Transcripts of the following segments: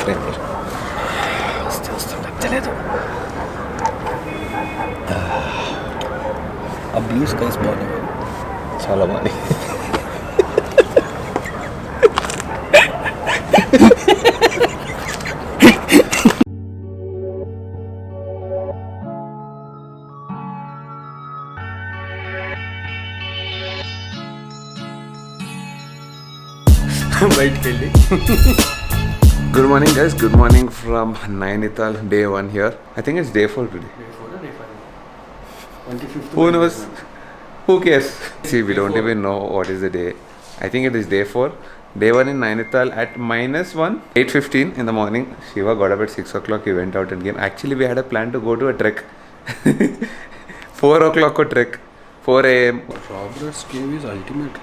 Danger चले तो अब ब्लू स्काई स्पॉट है చాలా బాగుంది బయటికి వెళ్ళి Good morning guys, good morning from Nainital, day 1 here. I think it's day 4 today. Who knows? Who cares? See, we don't even know what is the day. I think it is day 4. Day 1 in Nainital at -1, 8:15 in the morning. Shiva got up at 6 o'clock, he went out and came. Actually, we had a plan to go to a trek. 4 o'clock a trek, 4 a.m. Robert's cave is ultimate.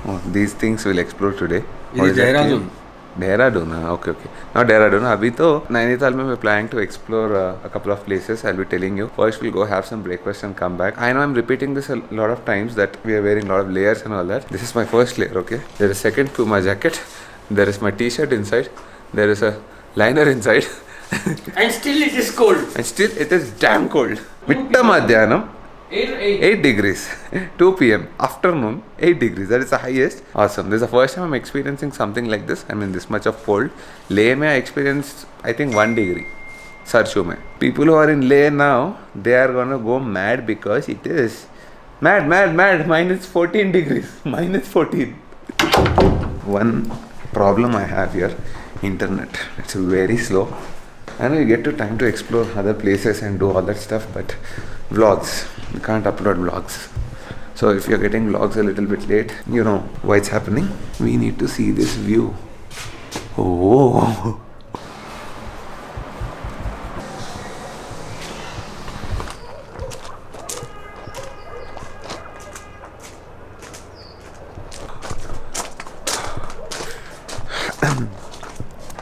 Oh, these things we'll explore today. It is Dehradun. Dehradun, okay. Not Dehradun. Abhi to Nainital mein we're planning to explore a couple of places. I'll be telling you. First we'll go have some breakfast and come back. I know I'm repeating this a lot of times that we are wearing a lot of layers and all that. This is my first layer, okay? There is second Puma jacket. There is my t-shirt inside. There is a liner inside. And still it is cold. And still it is damn cold. Mitta madhyanam. 8 degrees. 2 p.m. Afternoon, 8 degrees. That is the highest. Awesome. This is the first time I'm experiencing something like this. I mean, this much of cold. Leh mein I experienced, I think, 1 degree. Sarshu mein. People who are in Leh now, they are gonna go mad because it is mad. -14 degrees. -14. One problem I have here, internet. It's very slow. I know you get to time to explore other places and do all that stuff, but vlogs, you can't upload vlogs. So if you're getting vlogs a little bit late, you know why it's happening. We need to see this view. Oh,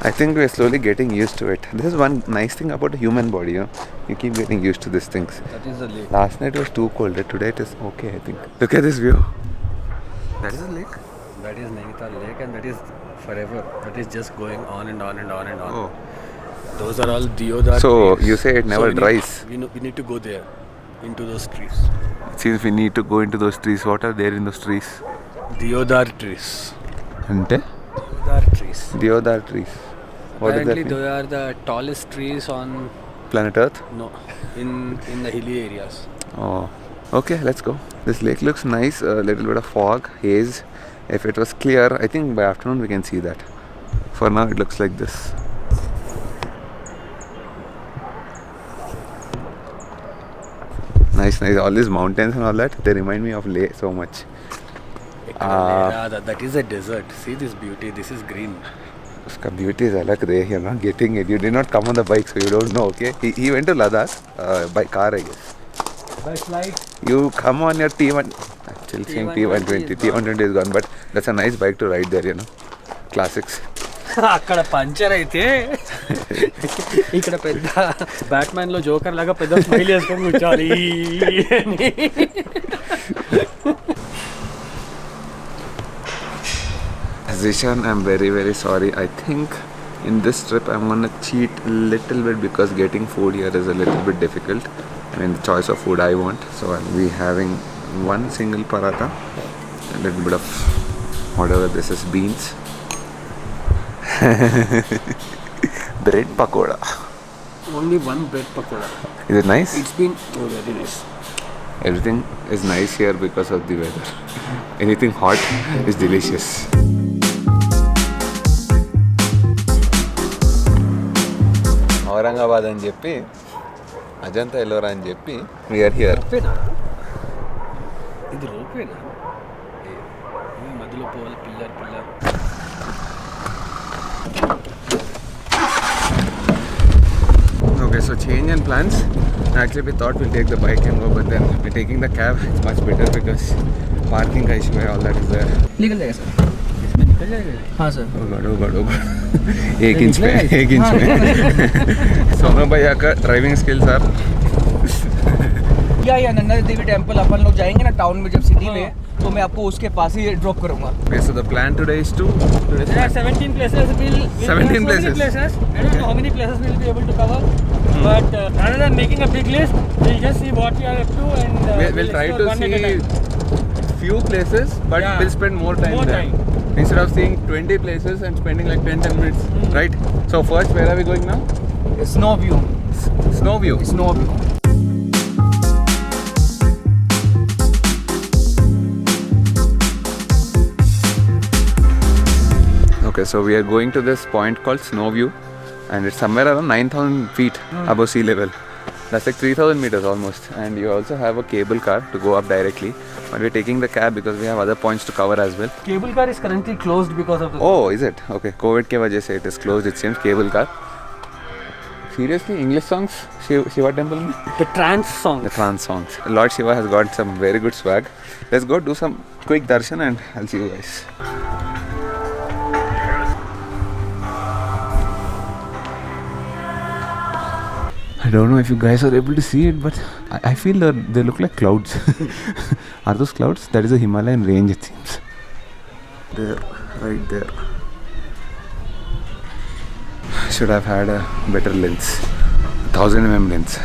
I think we're slowly getting used to it. This is one nice thing about the human body, you know. You keep getting used to these things. That is the lake. Last night was too cold. Today it is okay, I think. Look at this view. That is a lake. That is Nainital Lake and that is forever. That is just going on and on and on and on. Oh. Those are all deodar So trees. you say it never dries. We need to go there, into those trees. Since we need to go into those trees, what are there in those trees? Deodar trees. Ante? Deodar trees. Deodar trees. What Apparently does that they are the tallest trees on mean? Planet Earth? no in the hilly areas. Oh. Okay, let's go. This lake looks nice. A little bit of fog, haze. If it was clear, I think by afternoon we can see that. For now it looks like this. Nice. All these mountains and all that, they remind me of Leh so much. That is a desert. See this beauty. This is green. Uska beauty is alag re. You're not getting it. You did not come on the bike, so you don't know, okay? He went to Ladakh by car, I guess. By flight. You come on your T1. Still saying T120. T120 is gone, but that's a nice bike to ride there, you know. Classics. అక్కడ puncture అయితే ఇక్కడ పెద్ద Batman లో joker లాగా పెద్ద smile వేసుకొని కూర్చోవాలి. Zishan, I'm very sorry. I think in this trip I'm gonna cheat a little bit because getting food here is a little bit difficult. I mean, the choice of food I want. So I'll be having one single paratha, a little bit of whatever this is, beans. Bread pakoda. Only one bread pakoda. Is it nice? It's been very nice. Everything is nice here because of the weather. Anything hot is delicious. Aurangabad అని చెప్పి అజంతా ఎల్లోరా అని చెప్పి we are here. ఇది రోపేనా మధ్యలో పోవాలి pillar. Okay, so change in plans. Actually we thought we'll take the bike and go, but then we're taking the cab. It's much better because parking का issue है, all that is there. निकल जाएगा sir. इसमें निकल जाएगा. हाँ sir. Oh God. 1 inch में. सोनू भैया का ड्राइविंग स्किल्स आर या नंदा देवी टेम्पल अपन लोग जाएंगे ना टाउन में, जब सिटी में तो मैं आपको उसके पास ही ड्रॉप करूँगा. Okay, so the plan today is to There are 17 places. We'll 17 have so many places. I don't know how many places we'll be able to cover. But rather than making a big list, we'll just see what we are up to and we'll try explore to one at a see time. few places, but Yeah. we'll spend more time More there. Instead of seeing 20 places and spending like 10 minutes, right? So first, where are we going now? Snow view. Snow view. Snow view. Okay, so we are going to this point called Snow View, and it's somewhere around 9,000 feet above sea level. That's like 3,000 meters almost. And you also have a cable car to go up directly. But we're taking the cab because we have other points to cover as well. Cable car is currently closed because of the. Oh, is it? Okay, COVID ke wajah se it is closed, it seems, cable car. Seriously, English songs? Shiva temple mein? The trance song. The trance songs. Lord Shiva has got some very good swag. Let's go do some quick darshan and I'll see you guys. I don't know if you guys are able to see it, but I feel that they look like clouds. Are those clouds? That is a Himalayan range, it seems. There, right there. Should have had a better lens. 1000 mm lens.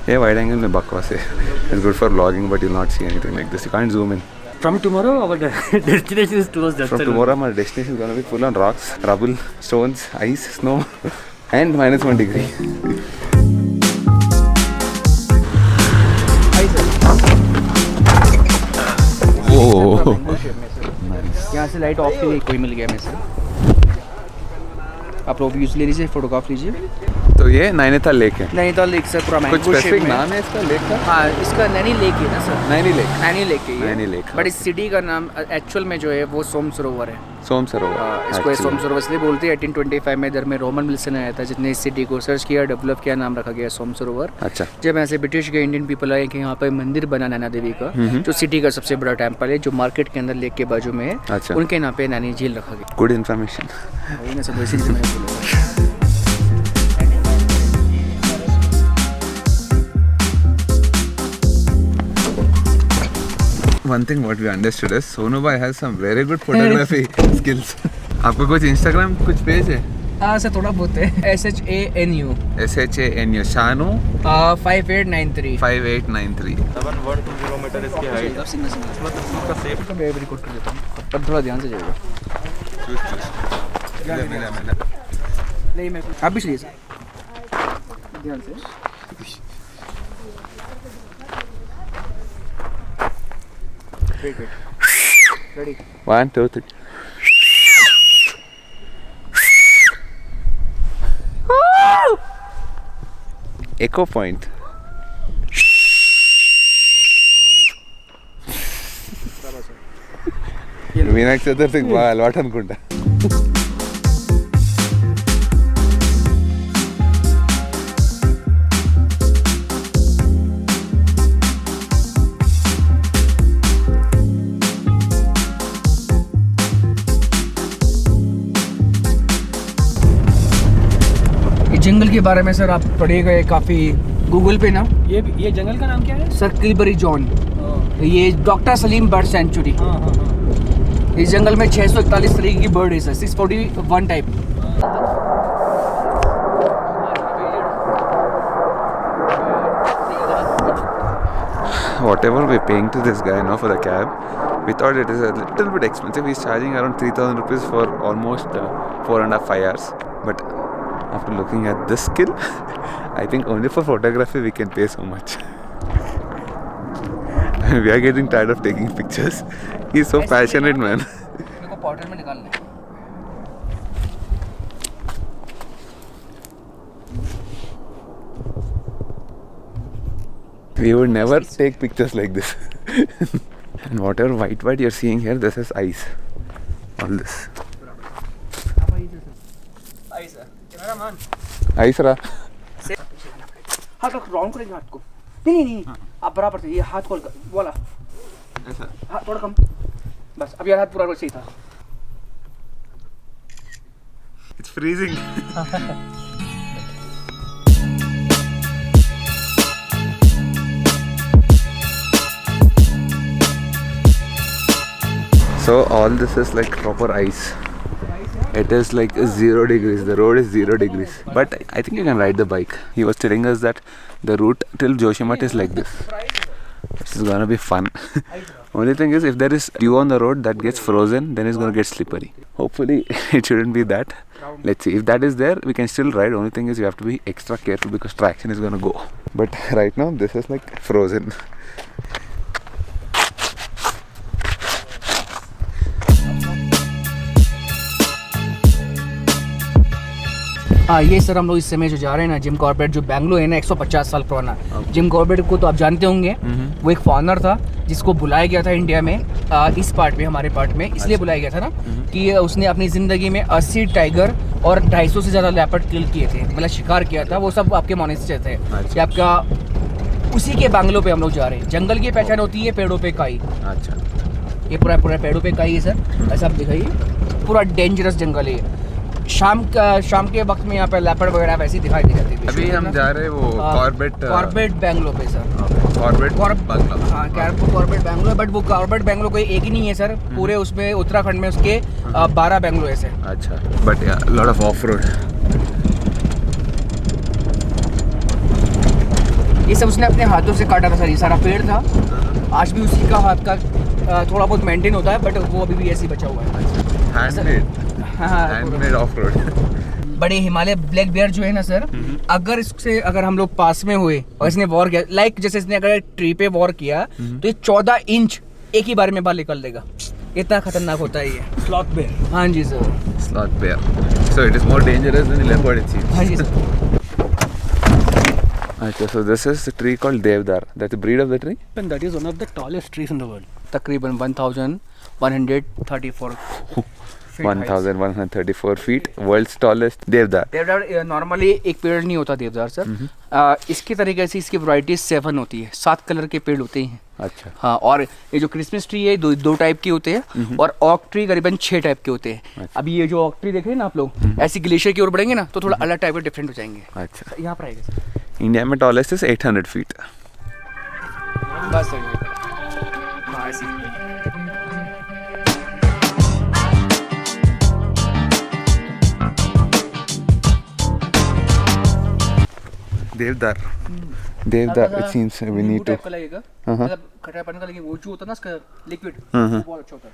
Yeah, wide angle mein bakwas hai. It's good for vlogging, but you'll not see anything like this. You can't zoom in. From tomorrow, our destination is towards that From side. tomorrow, my destination is gonna be full on rocks, rubble, stones, ice, snow, and -1 degree. Oh, यहाँ से light of की कोई मिल गया मेरे से. आप लोग use ले लीजिए, फोटोग्राफ लीजिए. तो ये नैनीताल लेक है. नैनीताल लेक सर पूरा कुछ मैंगो शेप स्पेसिफिक में. नाम है इसका लेक का? हाँ, इसका नैनी लेक है ना sir. Naini lake. Naini lake है ये. नैनी लेक, बट इस सिटी का नाम एक्चुअल में जो है वो सोम सरोवर है. सोम सरोवर. इसको सोम सरोवर इसलिए बोलते हैं. 1825 में इधर में रोमन मिल्सन आया था जिसने इस सिटी को सर्च किया, डेवलप किया, नाम रखा गया सोम सरोवर. अच्छा. जब ऐसे ब्रिटिश के इंडियन पीपल आए कि यहाँ पे मंदिर बना नैना देवी का, जो सिटी का सबसे बड़ा टेम्पल है, जो मार्केट के अंदर लेक के बाजू में है. अच्छा. उनके नाम पे नैनी झील रखा गया. Good information. वही ना सब इसीलिए मैंने बोला. One thing what we understood is Sonu bhai has some very good photography skills. आपको कुछ Instagram कुछ पेज है? हाँ सर, थोड़ा बहुत है. SHANU SHANU शानु 5893 5893. 712 मीटर इसकी हाइट. इसका सेफ मैं रिकॉर्ड कर देता हूँ, पर थोड़ा ध्यान से जाएगा. नहीं मैं आप भी चलिए सर, ध्यान से. Wait. Ready? 1, 2, 3. Echo point. Vinayaka చతుర్థికి బాగా అలవాటు అనుకుంటా. जंगल के बारे में सर आप पढ़िएगा काफ़ी गूगल पे ना. ये जंगल का नाम क्या है? Sir Kilbury John. ये डॉक्टर सलीम बर्ड सेंचुरी. इस जंगल में 641 तरीके की बर्ड है sir. 641 type. Whatever we're paying to this guy now for the cab, we thought it is a little bit expensive. He's charging around 3,000 rupees for almost 4.5 hours. But after looking at this skill, I think only for photography we can pay so much. We are getting tired of taking pictures. He's so passionate, man. मेरे को पॉर्ट्रेट में निकालना है. We would never take pictures like this. And whatever white you're seeing here, this is ice. All this. Ice ra. हाथ रख, round करेंगे हाथ को. नहीं आप बराबर से ये हाथ खोल कर बोला. ऐसा. हाँ थोड़ा कम. बस अब यार हाथ पूरा वैसे ही था. It's freezing. So all this is like proper ice. It is like 0 degrees. The road is 0 degrees. But I think you can ride the bike. He was telling us that the route till Joshimath is like this. This is gonna be fun. Only thing is, if there is dew on the road that gets frozen, then it's gonna get slippery. Hopefully it shouldn't be that. Let's see. If that is there, we can still ride. Only thing is, you have to be extra careful because traction is gonna go. But right now this is like frozen. हाँ ये sir हम लोग इस समय जो जा रहे हैं ना जिम कॉर्बेट जो बेंगलोर है ना 150 साल पुराना जिम कॉर्बेट को तो आप जानते होंगे वो एक फॉरनर था जिसको बुलाया गया था इंडिया में इस पार्ट में हमारे पार्ट में इसलिए बुलाया गया था ना कि उसने अपनी ज़िंदगी में 80 टाइगर और 250 से ज़्यादा लेपर्ड किल किए थे मतलब शिकार किया था वो सब आपके मॉनेस्टर थे कि आपका उसी के बेंगलोर पे हम लोग जा रहे हैं जंगल की पहचान होती है पेड़ों पे काई अच्छा ये पूरा पेड़ों पे काई है सर ऐसा आप दिखाइए पूरा डेंजरस जंगल है शाम के वक्त में यहाँ पे लेपर्ड वगैरह वैसे दिखाई दे जाती है अभी हम जा रहे हैं वो कॉर्बेट बेंगलोर पे सर कॉर्बेट बेंगलोर बट वो कॉर्बेट बेंगलोर कोई एक ही नहीं है सर पूरे उसमें उत्तराखंड में उसके 12 बेंगलोर है सर अच्छा but lot of of road ये सब उसने अपने हाथों से काटा था सर ये सारा पेड़ था आज भी उसी का हाथ का थोड़ा बहुत मेंटेन होता है बट वो अभी भी ऐसे ही बचा हुआ है हैंडमेड ऑफ रोड बड़े हिमालय ब्लैक बेयर जो है ना सर अगर हम लोग पास में हुए और इसने वॉर किया लाइक जैसे इसने अगर ट्री पे वॉर किया तो ये 14 इंच एक ही बार में बाहर निकल देगा इतना खतरनाक होता है ये स्लॉथ बेयर हाँ जी sir sloth bear so it is more dangerous than leopard it seems हाँ जी सर अच्छा so this is a tree called Devdar that's the breed of the tree and that is one of the tallest trees in the world. तकरीबन 1134 1134 feet world's tallest Devdar देवदार normally एक पेड़ नहीं होता देवदार सर इसकी तरीके से इसकी वैरायटीज 7 होती है 7 कलर के पेड़ होते हैं अच्छा हाँ और ये जो क्रिसमस ट्री है दो टाइप के होते हैं और ऑक ट्री करीबन 6 टाइप के होते हैं अभी ये जो ऑक ट्री देख रहे हैं ना आप लोग ऐसी ग्लेशियर की ओर बढ़ेंगे ना तो थोड़ा अलग टाइप के डिफरेंट हो जाएंगे अच्छा यहाँ पर आएगा सर इंडिया में tallest is 800 feet बस सर हाँ ऐसी Devdar it seems we need to लगेगा मतलब खट्टापन का लगेगा वो जो होता है ना इसका लिक्विड बहुत अच्छा होता है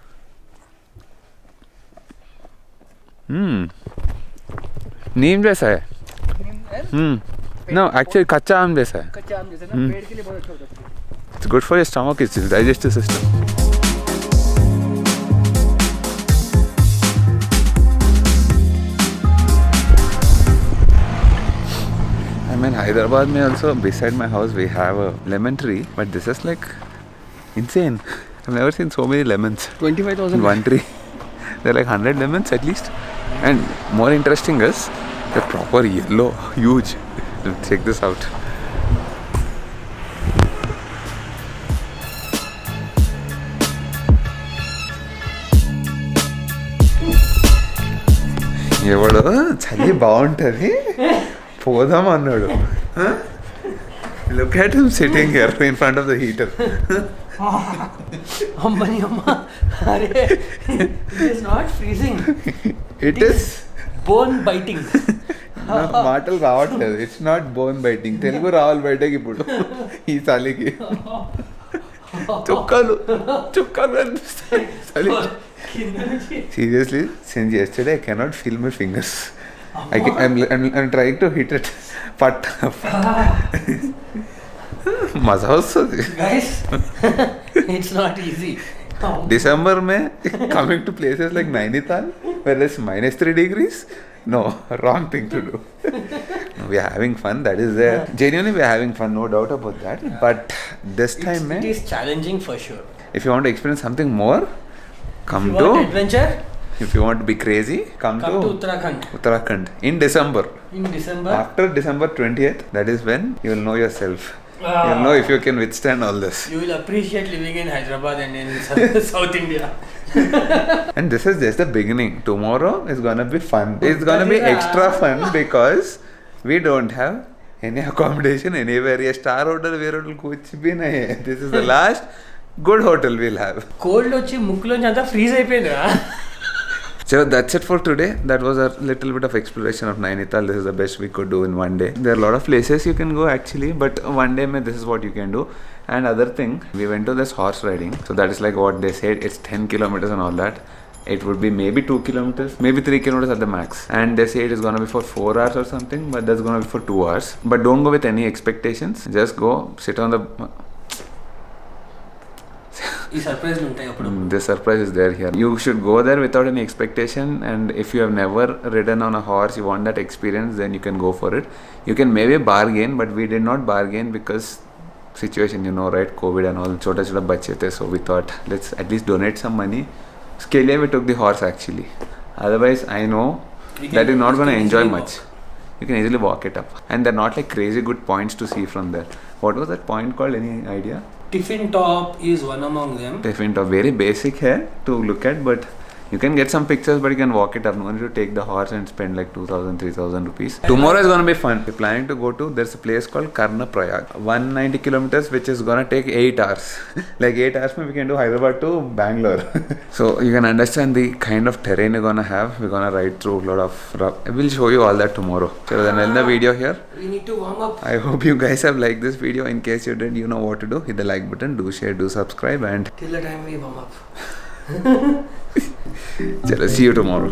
नीम जैसा है नो एक्चुअली कच्चा आम जैसा है कच्चा आम जैसे ना पेड़ के लिए बहुत अच्छा होता है it's good for your stomach it's digestive system I mean Hyderabad mein also beside my house we have a lemon tree but this is like insane I've never seen so many lemons 25,000 one tree there are like 100 lemons at least and more interesting is they're proper yellow huge check this out ఎవడు చలి బాగుంటది పోదాం అన్నాడు look at him sitting here in front of the heater Ambani अम्मा अरे it is not freezing it is bone biting మాటలు రావట్లేదు it's not bone biting Telugu రావాలి బయటకి ఇప్పుడు ఈ చలికి చుక్కలు అనిపిస్తాయి చలి seriously since yesterday I cannot feel my fingers I'm trying to hit it but मजा वస్తుంది guys it's not easy December में coming to places like Nainital where there's -3 degrees no wrong thing to do we are having fun that is there genuinely we are having fun no doubt about that but this time it is challenging for sure if you want to experience something more come to adventure if you want to be crazy come to Uttarakhand in December after December 20th that is when you will know yourself you'll know if you can withstand all this you will appreciate living in Hyderabad and in South India and this is just the beginning tomorrow is gonna be fun it's gonna be extra fun because we don't have any accommodation anywhere a star hotel where kuch bhi nahi hai this is the last Good hotel we'll have. Cold వచ్చి ముక్కులోంచి అంతా freeze అయిపోయిందిరా. So that's it for today. That was a little bit of exploration of Nainital. This is the best we could do in one day. There are a lot of places you can go actually, but one day this is what you can do. And other thing, we went to this horse riding. So that is like what they said, it's 10 kilometers and all that. It would be maybe 2 kilometers, maybe 3 kilometers at the max. And they say it is going to be for 4 hours or something, but that's going to be for 2 hours. But don't go with any expectations. Just go, sit on the... ఈ surprise ఉంటాయి అప్పుడు. The surprise is there here. You should go there without any expectation, and if you have never ridden on a horse, you want that experience, then you can go for it. You can maybe bargain, but we did not bargain because situation, you know, right? COVID and all, chota bache the, so we thought let's at least donate some money. Scale we took the horse actually. Otherwise, I know that you're not going to enjoy much. You can easily walk it up, and they're not like crazy good points to see from there. What was that point called? Any idea? Tiffin Top is one among them. Tiffin Top, very basic here to look at, but you can get some pictures, but you can walk it up. No need to take the horse and spend like 2,000-3,000 rupees. Tomorrow is going to be fun. We're planning to go to, there's a place called Karnaprayag, 190 kilometers, which is going to take 8 hours. Like 8 hours, we can do Hyderabad to Bangalore. So you can understand the kind of terrain you're going to have. We're going to ride through a lot of rough. I will show you all that tomorrow. So then end the video here. We need to warm up. I hope you guys have liked this video. In case you did, you know what to do. Hit the like button, do share, do subscribe, and Till the time we warm up. chalo, see you tomorrow.